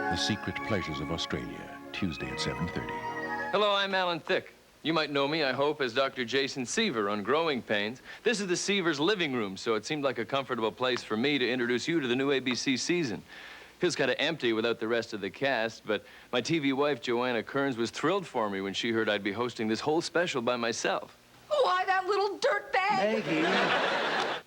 The Secret Pleasures of Australia, Tuesday at 7:30. Hello, I'm Alan Thicke. You might know me, I hope, as Dr. Jason Seaver on Growing Pains. This is the Seaver's living room, so it seemed like a comfortable place for me to introduce you to the new ABC season. Feels kind of empty without the rest of the cast, but my TV wife, Joanna Kearns, was thrilled for me when she heard I'd be hosting this whole special by myself. Why, that little dirtbag? Maggie.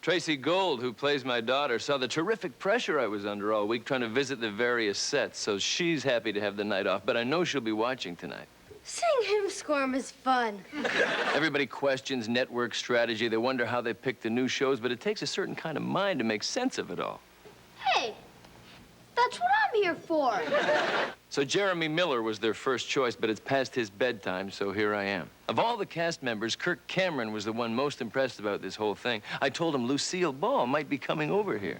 Tracy Gold, who plays my daughter, saw the terrific pressure I was under all week trying to visit the various sets, so she's happy to have the night off, but I know she'll be watching tonight. Seeing him squirm is fun. Everybody questions network strategy. They wonder how they pick the new shows, but it takes a certain kind of mind to make sense of it all. Hey, that's what I'm here for. So Jeremy Miller was their first choice, but it's past his bedtime, so here I am. Of all the cast members, Kirk Cameron was the one most impressed about this whole thing. I told him Lucille Ball might be coming over here.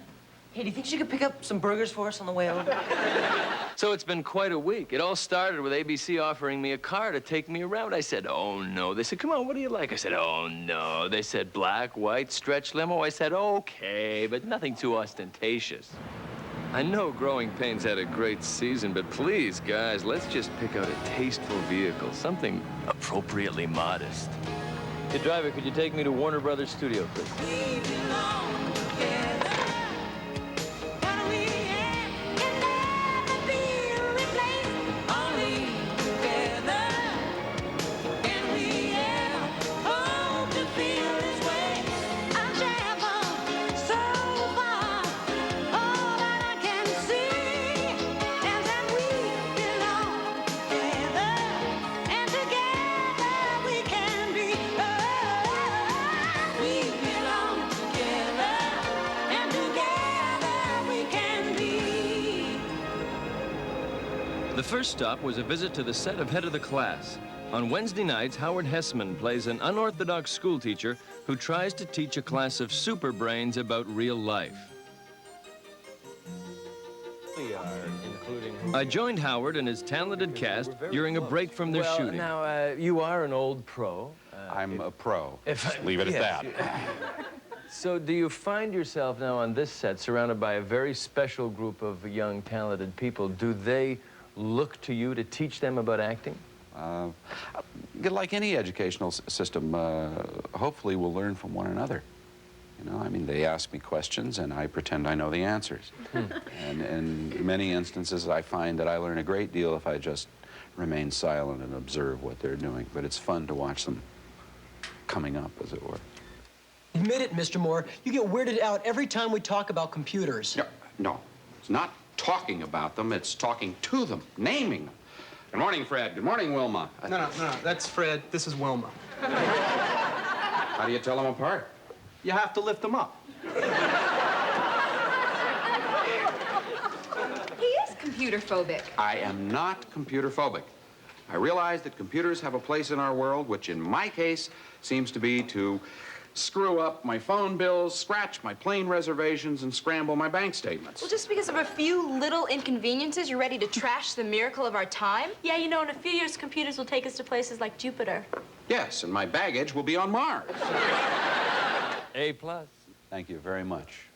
Hey, do you think she could pick up some burgers for us on the way over? So it's been quite a week. It all started with ABC offering me a car to take me around. I said, oh, no. They said, come on, what do you like? I said, oh, no. They said, black, white, stretch limo. I said, okay, but nothing too ostentatious. I know Growing Pains had a great season, but please, guys, let's just pick out a tasteful vehicle, something appropriately modest. Hey, driver, could you take me to Warner Brothers Studio, please? The first stop was a visit to the set of Head of the Class. On Wednesday nights, Howard Hessman plays an unorthodox schoolteacher who tries to teach a class of super brains about real life. I joined Howard and his talented cast during a break from their shooting. Now, you are an old pro. I'm a pro. Leave it at that. So do you find yourself now on this set surrounded by a very special group of young, talented people? Do they look to you to teach them about acting? Like any educational system, hopefully we'll learn from one another. You know, I mean, they ask me questions and I pretend I know the answers. And in many instances, I find that I learn a great deal if I just remain silent and observe what they're doing. But it's fun to watch them coming up, as it were. Admit it, Mr. Moore. You get weirded out every time we talk about computers. No, it's not talking about them, it's talking to them, naming them. Good morning, Fred. Good morning, Wilma. No, that's Fred. This is Wilma. How do you tell them apart? You have to lift them up. He is computer phobic. I am not computer phobic. I realize that computers have a place in our world, which in my case seems to be to screw up my phone bills, scratch my plane reservations, and scramble my bank statements. Well, just because of a few little inconveniences, you're ready to trash the miracle of our time? Yeah, you know, in a few years, computers will take us to places like Jupiter. Yes, and my baggage will be on Mars. A+. Thank you very much.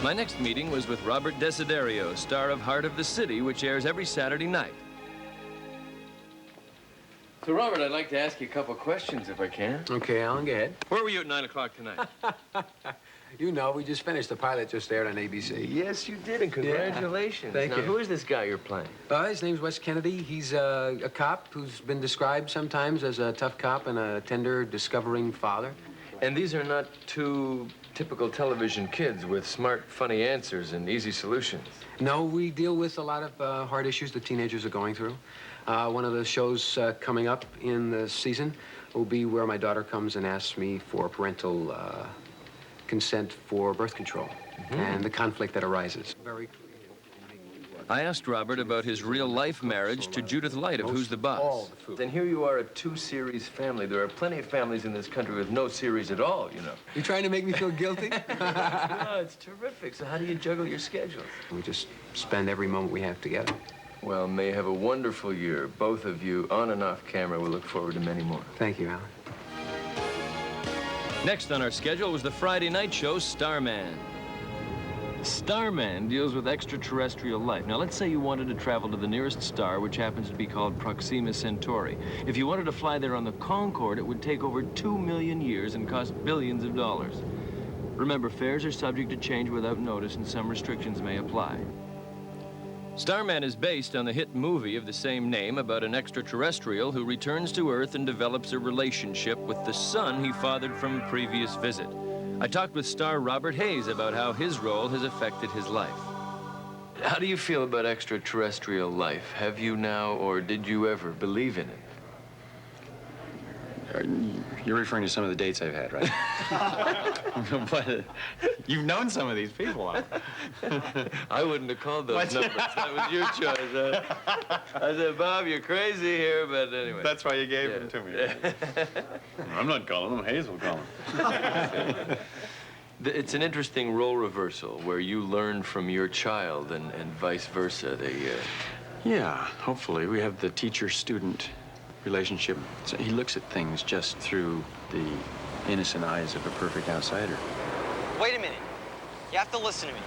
My next meeting was with Robert Desiderio, star of Heart of the City, which airs every Saturday night. So, Robert, I'd like to ask you a couple questions, if I can. Okay, Alan, go ahead. Where were you at 9 o'clock tonight? You know, we just finished the pilot just aired on ABC. Yes, you did, and congratulations. Thank now, you. Who is this guy you're playing? His name's Wes Kennedy. He's a cop who's been described sometimes as a tough cop and a tender, discovering father. And these are not two typical television kids with smart, funny answers and easy solutions. No, we deal with a lot of hard issues that teenagers are going through. One of the shows coming up in the season will be where my daughter comes and asks me for parental consent for birth control and the conflict that arises. Very clear. I asked Robert about his real-life marriage to Judith Light of Who's the Boss. Then here you are, a two-series family. There are plenty of families in this country with no series at all, you know. You trying to make me feel guilty? No, it's terrific. So how do you juggle your schedules? We just spend every moment we have together. Well, may you have a wonderful year, both of you, on and off camera. We look forward to many more. Thank you, Alan. Next on our schedule was the Friday night show, Starman. Starman deals with extraterrestrial life. Now, let's say you wanted to travel to the nearest star, which happens to be called Proxima Centauri. If you wanted to fly there on the Concorde, it would take over 2 million years and cost billions of dollars. Remember, fares are subject to change without notice, and some restrictions may apply. Starman is based on the hit movie of the same name about an extraterrestrial who returns to Earth and develops a relationship with the son he fathered from a previous visit. I talked with star Robert Hayes about how his role has affected his life. How do you feel about extraterrestrial life? Have you now, or did you ever believe in it? You're referring to some of the dates I've had, right? But you've known some of these people. I wouldn't have called those numbers. That was your choice. I said, Bob, you're crazy here, but anyway. That's why you gave them to me. I'm not calling them. Hayes will call them. It's an interesting role reversal where you learn from your child and vice versa. Yeah, hopefully. We have the teacher-student relationship. So he looks at things just through the innocent eyes of a perfect outsider. Wait a minute. You have to listen to me.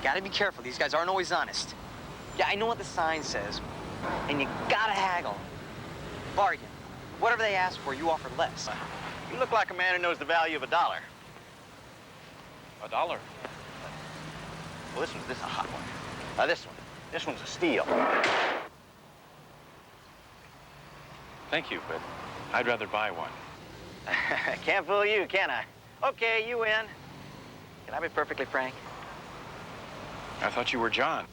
Gotta be careful. These guys aren't always honest. Yeah, I know what the sign says, and you gotta haggle. Bargain. Whatever they ask for, you offer less. You look like a man who knows the value of a dollar. $1? Well, this is a hot one. Now, this one's a steal. Thank you, but I'd rather buy one. Can't fool you, can I? Okay, you win. Can I be perfectly frank? I thought you were John.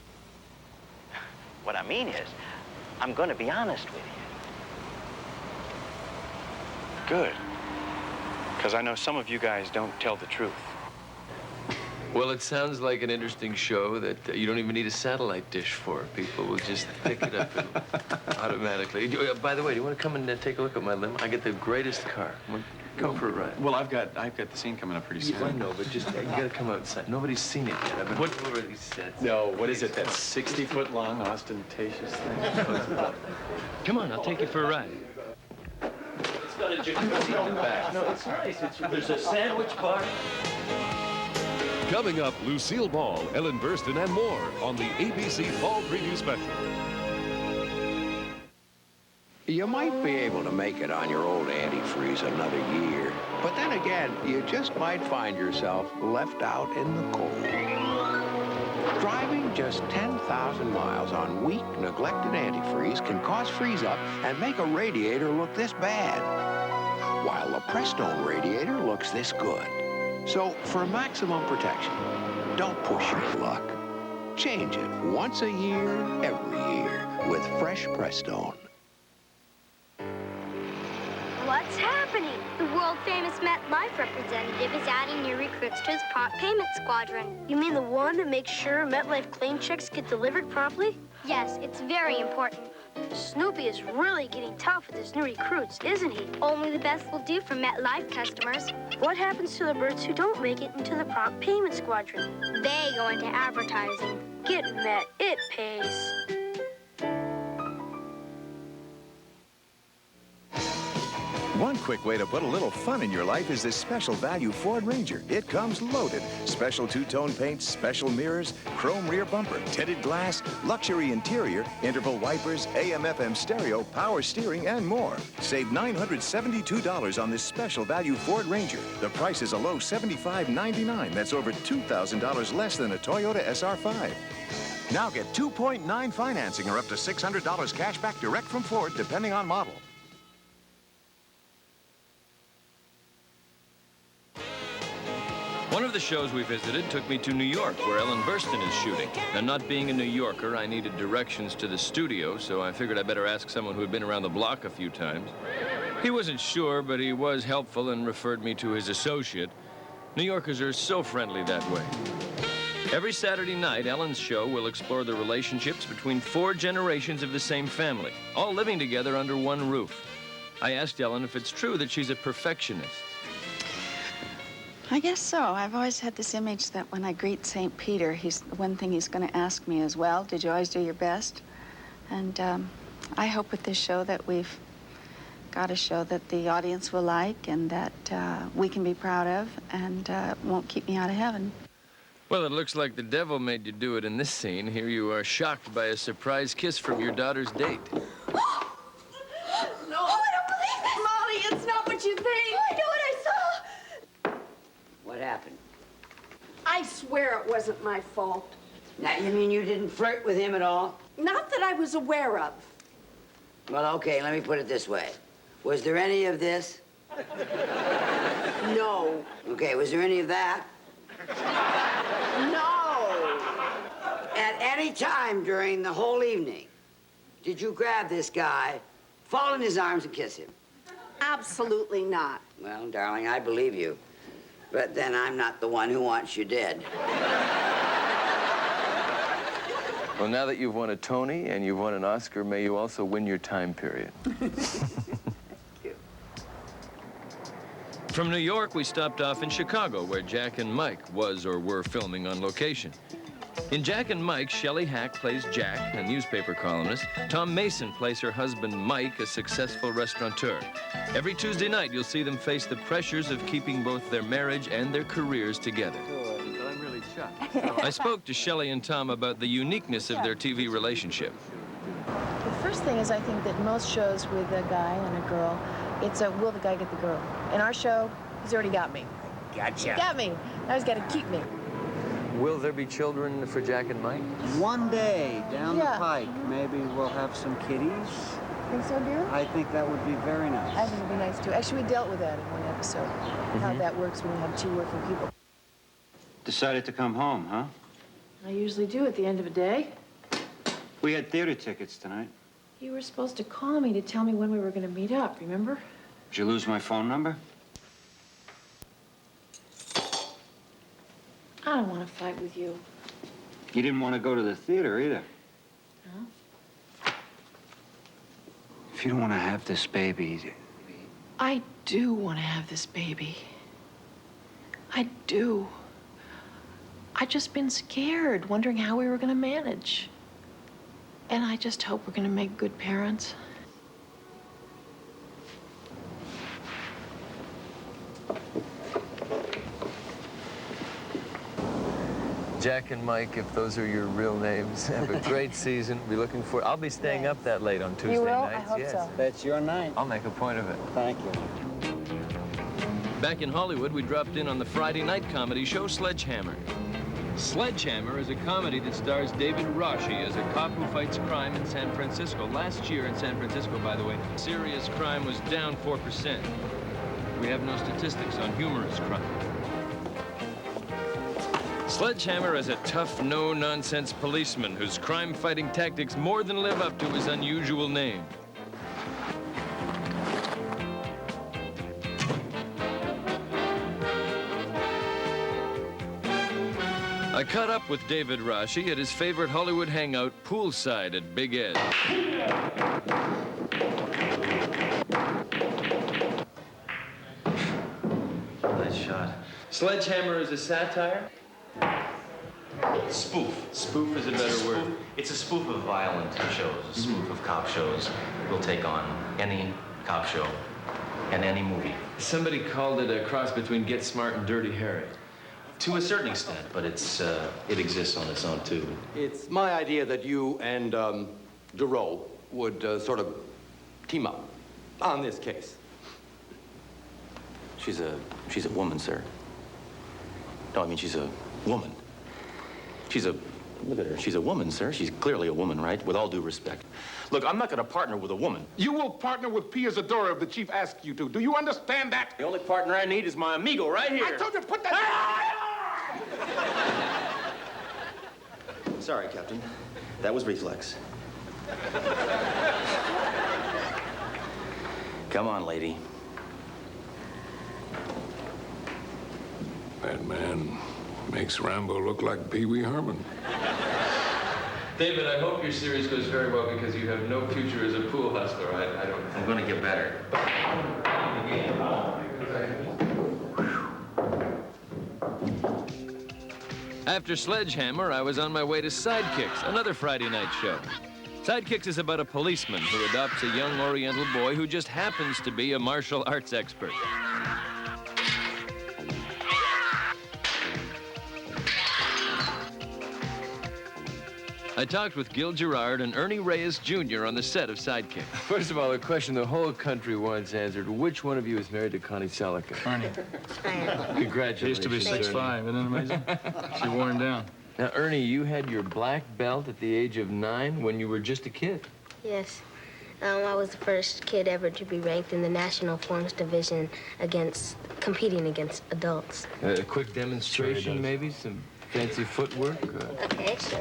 What I mean is, I'm going to be honest with you. Good. Because I know some of you guys don't tell the truth. Well, it sounds like an interesting show that you don't even need a satellite dish for. People will just pick it up automatically. By the way, do you want to come and take a look at my limo? I get the greatest car. Come for a ride. Well, I've got the scene coming up pretty soon. I know, but just you gotta come outside. Nobody's seen it yet. I've been over these sets. No, what is it? That 60-foot-long ostentatious thing? Come on, I'll take you for a ride. It's got a jacuzzi in the back. No, it's nice. There's a sandwich bar. Coming up, Lucille Ball, Ellen Burstyn, and more on the ABC Fall Preview Special. You might be able to make it on your old antifreeze another year, but then again, you just might find yourself left out in the cold. Driving just 10,000 miles on weak, neglected antifreeze can cause freeze-up and make a radiator look this bad, while the Prestone radiator looks this good. So, for maximum protection, don't push your luck. Change it once a year, every year, with fresh Prestone. What's happening? The world-famous MetLife representative is adding new recruits to his prompt payment squadron. You mean the one that makes sure MetLife claim checks get delivered promptly? Yes, it's very important. Snoopy is really getting tough with his new recruits, isn't he? Only the best will do for MetLife customers. What happens to the birds who don't make it into the prompt payment squadron? They go into advertising. Get Met, it pays. One quick way to put a little fun in your life is this special value Ford Ranger. It comes loaded. Special two-tone paint, special mirrors, chrome rear bumper, tinted glass, luxury interior, interval wipers, AM/FM stereo, power steering, and more. Save $972 on this special value Ford Ranger. The price is a low $75.99. That's over $2,000 less than a Toyota SR5. Now get 2.9 financing or up to $600 cash back direct from Ford, depending on model. One of the shows we visited took me to New York, where Ellen Burstyn is shooting. Now, not being a New Yorker, I needed directions to the studio, so I figured I'd better ask someone who had been around the block a few times. He wasn't sure, but he was helpful and referred me to his associate. New Yorkers are so friendly that way. Every Saturday night, Ellen's show will explore the relationships between 4 generations of the same family, all living together under one roof. I asked Ellen if it's true that she's a perfectionist. I guess so. I've always had this image that when I greet St. Peter, one thing he's going to ask me is, well, did you always do your best? And I hope with this show that we've got a show that the audience will like and that we can be proud of and won't keep me out of heaven. Well, it looks like the devil made you do it in this scene. Here you are shocked by a surprise kiss from your daughter's date. No. Oh, I don't believe this. Molly, it's not what you think. I know what I saw. What happened? I swear it wasn't my fault. Now, you mean you didn't flirt with him at all? Not that I was aware of. Well, okay, let me put it this way. Was there any of this? No. Okay, was there any of that? No. At any time during the whole evening, did you grab this guy, fall in his arms, and kiss him? Absolutely not. Well, darling, I believe you. But then I'm not the one who wants you dead. Well, now that you've won a Tony and you've won an Oscar, may you also win your time period. From New York, we stopped off in Chicago, where Jack and Mike was or were filming on location. In Jack and Mike, Shelley Hack plays Jack, a newspaper columnist. Tom Mason plays her husband, Mike, a successful restaurateur. Every Tuesday night, you'll see them face the pressures of keeping both their marriage and their careers together. But I'm really shocked. I spoke to Shelley and Tom about the uniqueness of their TV relationship. The first thing is I think that most shows with a guy and a girl, it's a will the guy get the girl. In our show, he's already got me. Gotcha. He got me. Now he's got to keep me. Will there be children for Jack and Mike? One day, down Yeah. the pike, maybe we'll have some kitties. Think so, dear? I think that would be very nice. I think it'd be nice too. Actually, we dealt with that in one episode. How that works when you have two working people. Decided to come home, huh? I usually do at the end of a day. We had theater tickets tonight. You were supposed to call me to tell me when we were going to meet up, remember? Did you lose my phone number? I don't want to fight with you. You didn't want to go to the theater either. No? If you don't want to have this baby... I do want to have this baby. I do. I've just been scared, wondering how we were going to manage. And I just hope we're going to make good parents. Jack and Mike, if those are your real names, have a great season. Be looking for. I'll be staying up that late on Tuesday You will? nights. I hope yes. so. That's your night. I'll make a point of it. Thank you. Back in Hollywood, we dropped in on the Friday night comedy show Sledgehammer. Sledgehammer is a comedy that stars David Rossi as a cop who fights crime in San Francisco. Last year in San Francisco, by the way, serious crime was down 4%. We have no statistics on humorous crime. Sledgehammer is a tough, no-nonsense policeman whose crime-fighting tactics more than live up to his unusual name. I caught up with David Rossi at his favorite Hollywood hangout, poolside at Big Ed. Nice shot. Sledgehammer is a satire? Spoof. Spoof is a better word. It's a spoof of violent shows, a spoof of cop shows. We'll take on any cop show and any movie. Somebody called it a cross between Get Smart and Dirty Harry. To a certain extent, but it exists on its own, too. It's my idea that you and DeRoe would sort of team up on this case. She's a woman, sir. No, I mean, she's a woman. Look at her. She's a woman, sir. She's clearly a woman, right? With all due respect. Look, I'm not going to partner with a woman. You will partner with Pia Zadora if the chief asks you to. Do you understand that? The only partner I need is my amigo right here. I told you to put that... Sorry, Captain. That was reflex. Come on, lady. That man makes Rambo look like Pee Wee Herman. David, I hope your series goes very well because you have no future as a pool hustler. I don't... I'm going to get better. After Sledgehammer, I was on my way to Sidekicks, another Friday night show. Sidekicks is about a policeman who adopts a young Oriental boy who just happens to be a martial arts expert. I talked with Gil Gerard and Ernie Reyes Jr. on the set of Sidekick. First of all, a question the whole country wants answered. Which one of you is married to Connie Selica? Ernie. Congratulations. She used to be 6'5", isn't it amazing? She wore him down. Now, Ernie, you had your black belt at the age of 9 when you were just a kid. Yes. I was the first kid ever to be ranked in the National Forms Division competing against adults. A quick demonstration, maybe? Some fancy footwork? Okay, sure.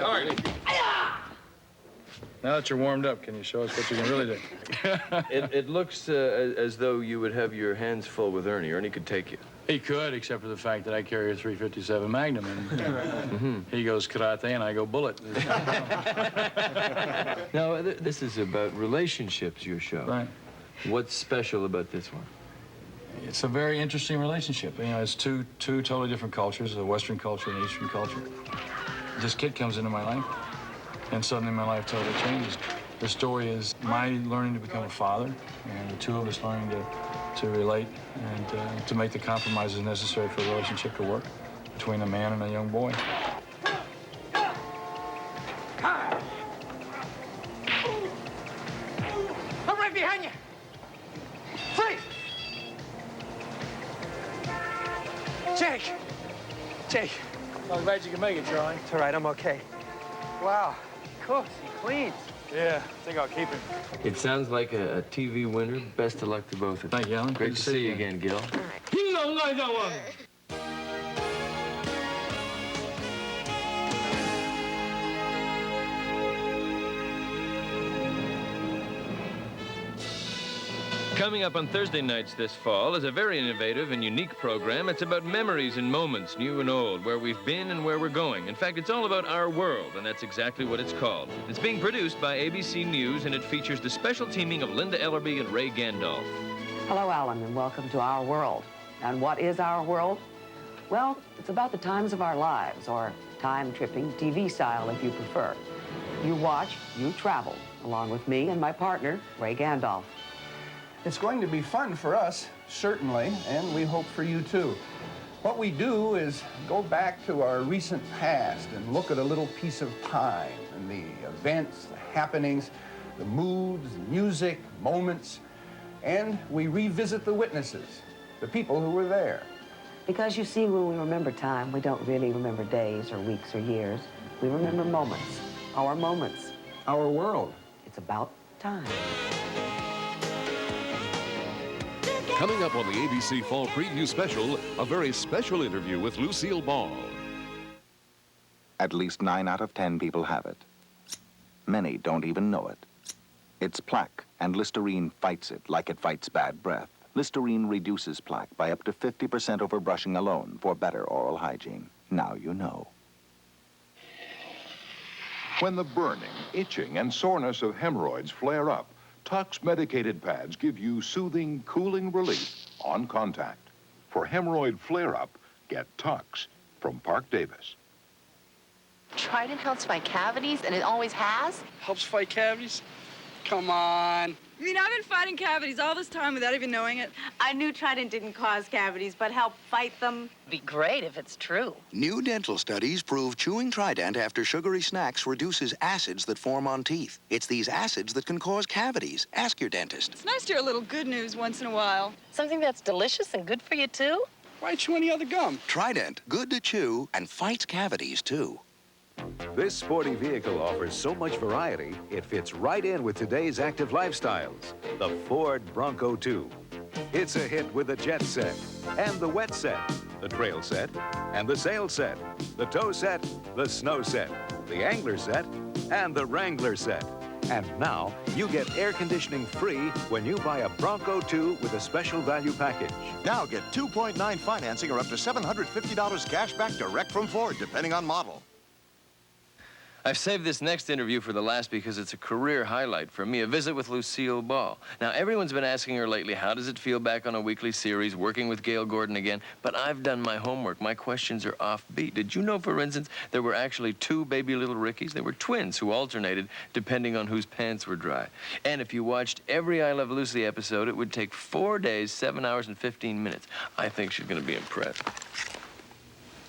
All right. Now that you're warmed up, can you show us what you can really do? It looks as though you would have your hands full with Ernie. Ernie could take you. He could, except for the fact that I carry a .357 Magnum, and he goes karate and I go bullet. Now, this is about relationships, your show. Right. What's special about this one? It's a very interesting relationship. You know, it's two totally different cultures, a Western culture and an Eastern culture. This kid comes into my life, and suddenly my life totally changes. The story is my learning to become a father, and the two of us learning to relate and to make the compromises necessary for a relationship to work between a man and a young boy. I'm right behind you. Freeze! Jake! Jake. I'm glad you can make it, Charlie. It's all right, I'm okay. Wow, cooks, he cleans. Yeah, I think I'll keep him. It sounds like a TV winner. Best of luck to both of you. Thank you, Alan. Great to see you again, Gil. Coming up on Thursday nights this fall is a very innovative and unique program. It's about memories and moments, new and old, where we've been and where we're going. In fact, it's all about our world, and that's exactly what it's called. It's being produced by ABC News, and it features the special teaming of Linda Ellerby and Ray Gandolf. Hello, Alan, and welcome to Our World. And what is Our World? Well, it's about the times of our lives, or time-tripping TV style, if you prefer. You watch, you travel, along with me and my partner, Ray Gandolf. It's going to be fun for us, certainly, and we hope for you too. What we do is go back to our recent past and look at a little piece of time and the events, the happenings, the moods, the music, moments, and we revisit the witnesses, the people who were there. Because you see, when we remember time, we don't really remember days or weeks or years. We remember moments, our moments. Our world. It's about time. Coming up on the ABC Fall Preview Special, a very special interview with Lucille Ball. At least 9 out of 10 people have it. Many don't even know it. It's plaque, and Listerine fights it like it fights bad breath. Listerine reduces plaque by up to 50% over brushing alone for better oral hygiene. Now you know. When the burning, itching, and soreness of hemorrhoids flare up, Thicke medicated pads give you soothing, cooling relief on contact. For hemorrhoid flare-up, get Thicke from Park Davis. Trident helps fight cavities, and it always has? Helps fight cavities? Come on. I mean, I've been fighting cavities all this time without even knowing it. I knew Trident didn't cause cavities, but help fight them. Be great if it's true. New dental studies prove chewing Trident after sugary snacks reduces acids that form on teeth. It's these acids that can cause cavities. Ask your dentist. It's nice to hear a little good news once in a while. Something that's delicious and good for you, too? Why chew any other gum? Trident, good to chew and fights cavities, too. This sporty vehicle offers so much variety, it fits right in with today's active lifestyles. The Ford Bronco 2. It's a hit with the jet set, and the wet set, the trail set, and the sail set, the tow set, the snow set, the angler set, and the Wrangler set. And now, you get air conditioning free when you buy a Bronco 2 with a special value package. Now get 2.9 financing or up to $750 cash back direct from Ford, depending on model. I've saved this next interview for the last because it's a career highlight for me, a visit with Lucille Ball. Now, everyone's been asking her lately, how does it feel back on a weekly series, working with Gail Gordon again? But I've done my homework. My questions are offbeat. Did you know, for instance, there were actually 2 baby little Rickies? They were twins who alternated depending on whose pants were dry. And if you watched every I Love Lucy episode, it would take 4 days, 7 hours, and 15 minutes. I think she's going to be impressed.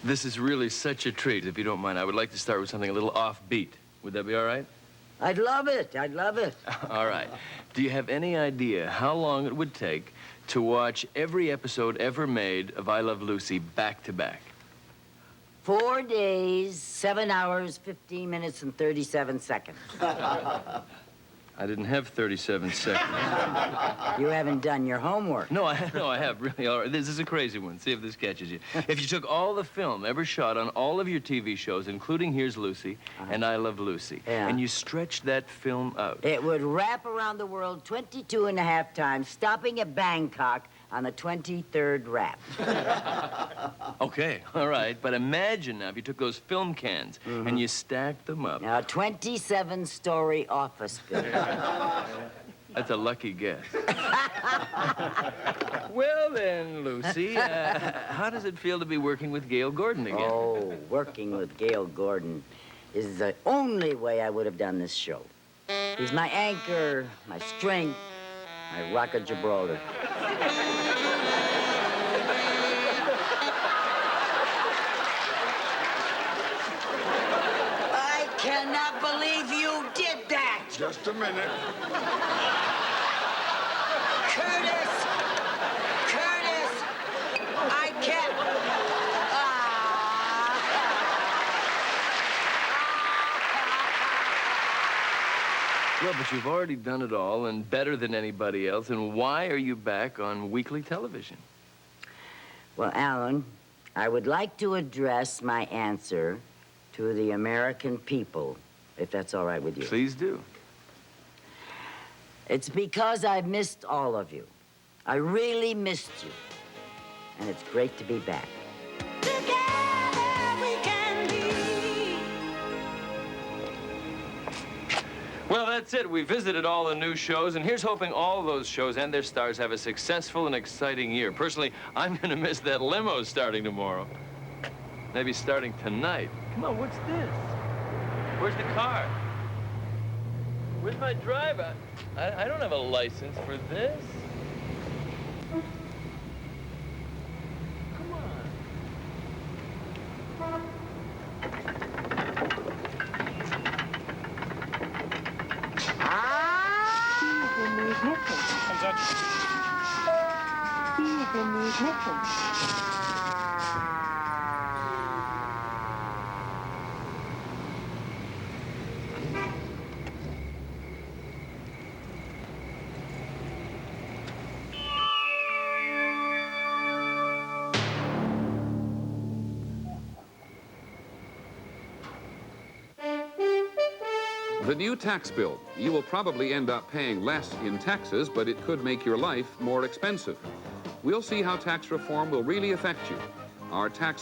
This is really such a treat. If you don't mind, I would like to start with something a little offbeat. Would that be all right? I'd love it. I'd love it. All right. Do you have any idea how long it would take to watch every episode ever made of I Love Lucy back to back? 4 days, 7 hours, 15 minutes, and 37 seconds. I didn't have 37 seconds. You haven't done your homework. No, I have, really. All right. This is a crazy one. See if this catches you. If you took all the film ever shot on all of your TV shows, including Here's Lucy and I Love Lucy, and you stretched that film out. It would wrap around the world 22 and a half times, stopping at Bangkok on the 23rd wrap. Okay, all right. But imagine now if you took those film cans and you stacked them up. Now, a 27-story office building. That's a lucky guess. Well then, Lucy, how does it feel to be working with Gail Gordon again? Oh, working with Gail Gordon is the only way I would have done this show. He's my anchor, my strength, my rock of Gibraltar. I cannot believe you did that! Just a minute. Curtis! I can't... Well, but you've already done it all and better than anybody else, and why are you back on weekly television? Well, Alan, I would like to address my answer to the American people, if that's all right with you. Please do. It's because I've missed all of you. I really missed you. And it's great to be back. Well, that's it. We visited all the new shows, and here's hoping all those shows and their stars have a successful and exciting year. Personally, I'm going to miss that limo starting tomorrow. Maybe starting tonight. Come on, what's this? Where's the car? Where's my driver? I don't have a license for this. Come on. The new tax bill. You will probably end up paying less in taxes, but it could make your life more expensive. We'll see how tax reform will really affect you. Our tax